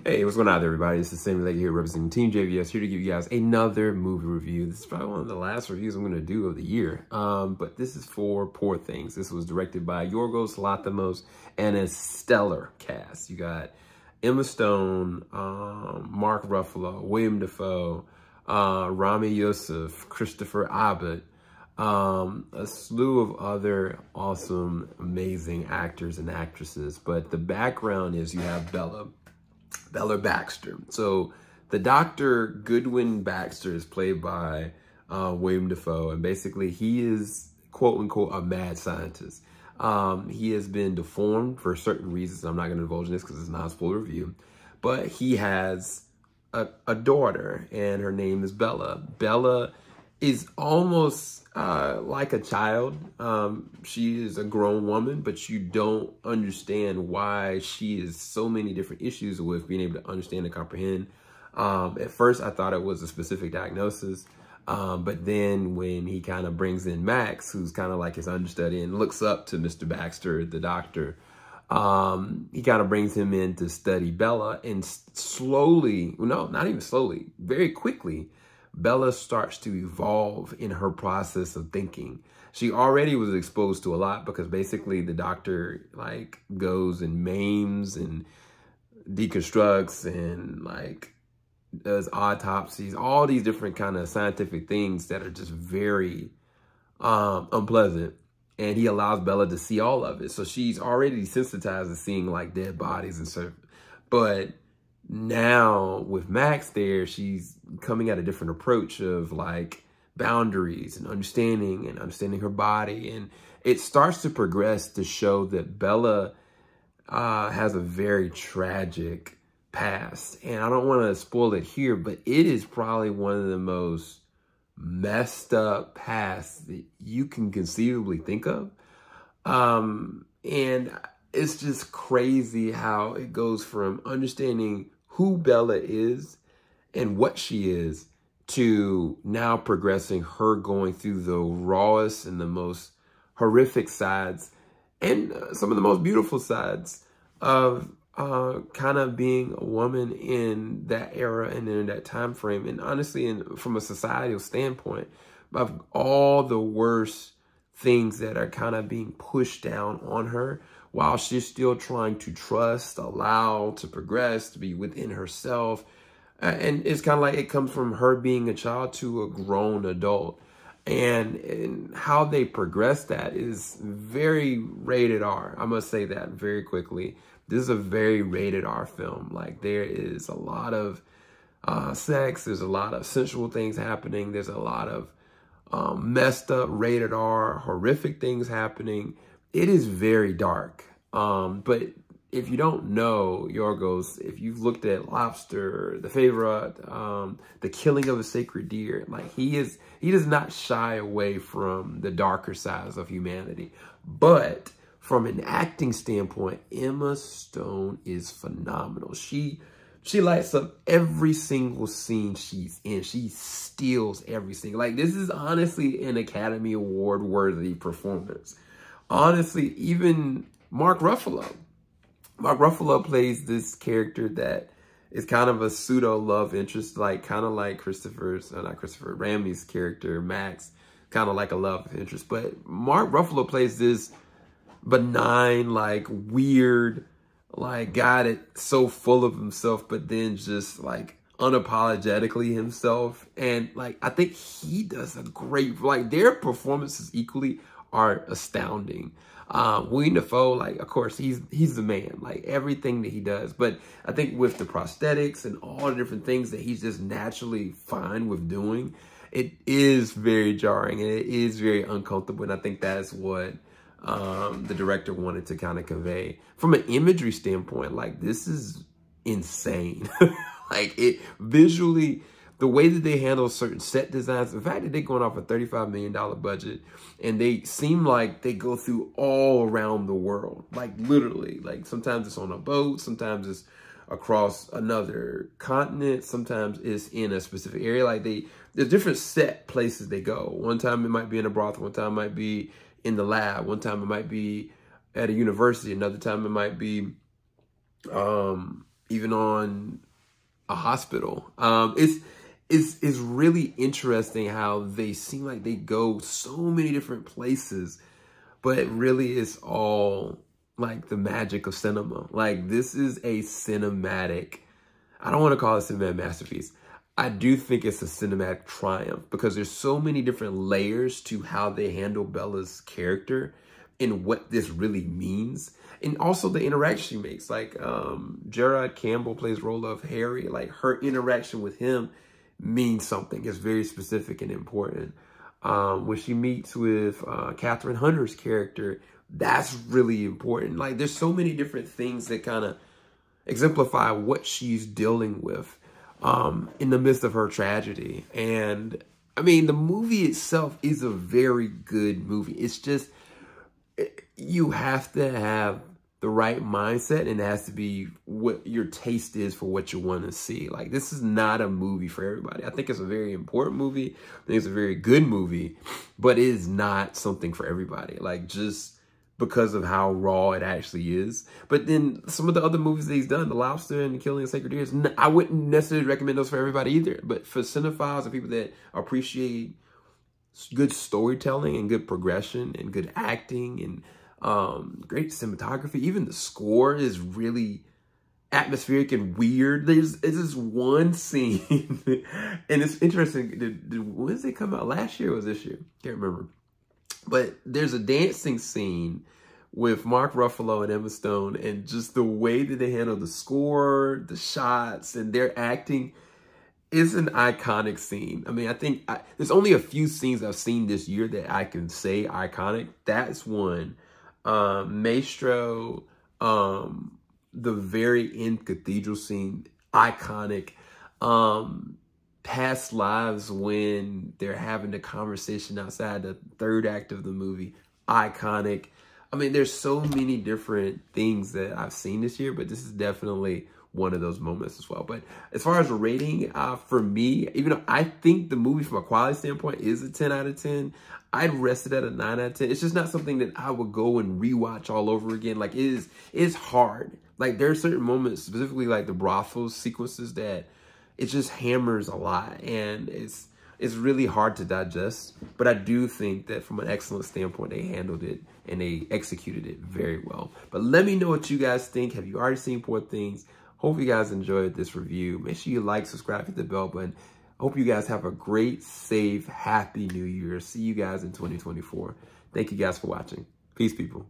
Hey, what's going on, everybody? It's the same lady here representing Team JVS, here to give you guys another movie review. This is probably one of the last reviews I'm going to do of the year. But this is for Poor Things. This was directed by Yorgos Lanthimos and a stellar cast. You got Emma Stone, Mark Ruffalo, William Dafoe, Rami Youssef, Christopher Abbott, a slew of other awesome, amazing actors and actresses. But the background is you have Bella Baxter. So the Dr. Goodwin Baxter is played by William Dafoe, and basically he is quote unquote a mad scientist. He has been deformed for certain reasons. I'm not going to divulge this because it's not a spoiler review, but he has a daughter, and her name is Bella. Bella is almost like a child. She is a grown woman, but you don't understand why she has so many different issues with being able to understand and comprehend. At first, I thought it was a specific diagnosis. But then when he kind of brings in Max, who's kind of like his understudy and looks up to Mr. Baxter, the doctor, he kind of brings him in to study Bella, and slowly, no, not even slowly, very quickly, Bella starts to evolve in her process of thinking. She already was exposed to a lot because basically the doctor like goes and maims and deconstructs and like does autopsies, all these different kind of scientific things that are just very unpleasant. And he allows Bella to see all of it. So she's already desensitized to seeing like dead bodies and stuff. But now with Max there, she's coming at a different approach of like boundaries and understanding her body. And it starts to progress to show that Bella has a very tragic past. And I don't want to spoil it here, but it is probably one of the most messed up pasts that you can conceivably think of. And it's just crazy how it goes from understanding who Bella is and what she is to now progressing her going through the rawest and the most horrific sides and some of the most beautiful sides of kind of being a woman in that era and in that time frame. And honestly, from a societal standpoint, of all the worst things that are kind of being pushed down on her, while she's still trying to trust, allow, to progress, to be within herself. And it's kind of like it comes from her being a child to a grown adult. And how they progress that is very rated R. I must say that very quickly. This is a very rated R film. Like, there is a lot of sex. There's a lot of sensual things happening. There's a lot of messed up rated R, horrific things happening. It is very dark. But if you don't know Yorgos, if you've looked at Lobster, The Favorite, The Killing of a Sacred Deer, like he does not shy away from the darker sides of humanity. But from an acting standpoint, Emma Stone is phenomenal. She lights up every single scene she's in. She steals every single, like, this is honestly an Academy Award worthy performance. Honestly, even Mark Ruffalo plays this character that is kind of a pseudo love interest, like kind of like Rami's character, Max, kind of like a love interest. But Mark Ruffalo plays this benign, like weird, like guy that's so full of himself, but then just like unapologetically himself. And like, I think he does a great, like their performances equally are astounding. William Dafoe, like, of course, he's the man, like everything that he does. But I think with the prosthetics and all the different things that he's just naturally fine with doing, it is very jarring and it is very uncomfortable. And I think that's what the director wanted to kind of convey. From an imagery standpoint, like, this is insane. Like, it visually, the way that they handle certain set designs, the fact that they're going off a $35 million budget, and they seem like they go through all around the world, like literally, like sometimes it's on a boat, sometimes it's across another continent, sometimes it's in a specific area. Like, there's different set places they go. One time it might be in a brothel, one time it might be in the lab, one time it might be at a university, another time it might be even on a hospital. It's really interesting how they seem like they go so many different places, but it really is all like the magic of cinema. Like, this is a cinematic, I don't want to call it a cinematic masterpiece. I do think it's a cinematic triumph because there's so many different layers to how they handle Bella's character and what this really means. And also the interaction she makes. Like, Gerard Campbell plays the role of Harry. Like, her interaction with him means something. It's very specific and important. When she meets with Catherine Hunter's character, that's really important. Like, there's so many different things that kind of exemplify what she's dealing with in the midst of her tragedy. And I mean, the movie itself is a very good movie. It's just, you have to have the right mindset, and it has to be what your taste is for what you want to see. Like, this is not a movie for everybody. I think it's a very important movie. I think it's a very good movie, but it is not something for everybody. Like, just because of how raw it actually is. But then some of the other movies that he's done, The Lobster and Killing of Sacred Deer, I wouldn't necessarily recommend those for everybody either. But for cinephiles and people that appreciate good storytelling and good progression and good acting and great cinematography, even the score is really atmospheric and weird. There's this one scene, and it's interesting. When did it come out? Last year or was this year? Can't remember. But there's a dancing scene with Mark Ruffalo and Emma Stone, and just the way that they handle the score, the shots, and their acting is an iconic scene. I mean, I think there's only a few scenes I've seen this year that I can say iconic. That's one. Maestro, the very end cathedral scene, iconic. Past lives when they're having the conversation outside the third act of the movie, iconic. I mean, there's so many different things that I've seen this year, but this is definitely one of those moments as well. But as far as a rating, for me, even though I think the movie from a quality standpoint is a 10 out of 10, I'd rest it at a 9 out of 10. It's just not something that I would go and rewatch all over again. Like, it's hard. Like, there are certain moments, specifically like the brothel sequences, that it just hammers a lot, and it's really hard to digest. But I do think that from an excellent standpoint, they handled it and they executed it very well. But let me know what you guys think. Have you already seen Poor Things? Hope you guys enjoyed this review. Make sure you like, subscribe, hit the bell button. Hope you guys have a great, safe, happy New Year. See you guys in 2024. Thank you guys for watching. Peace, people.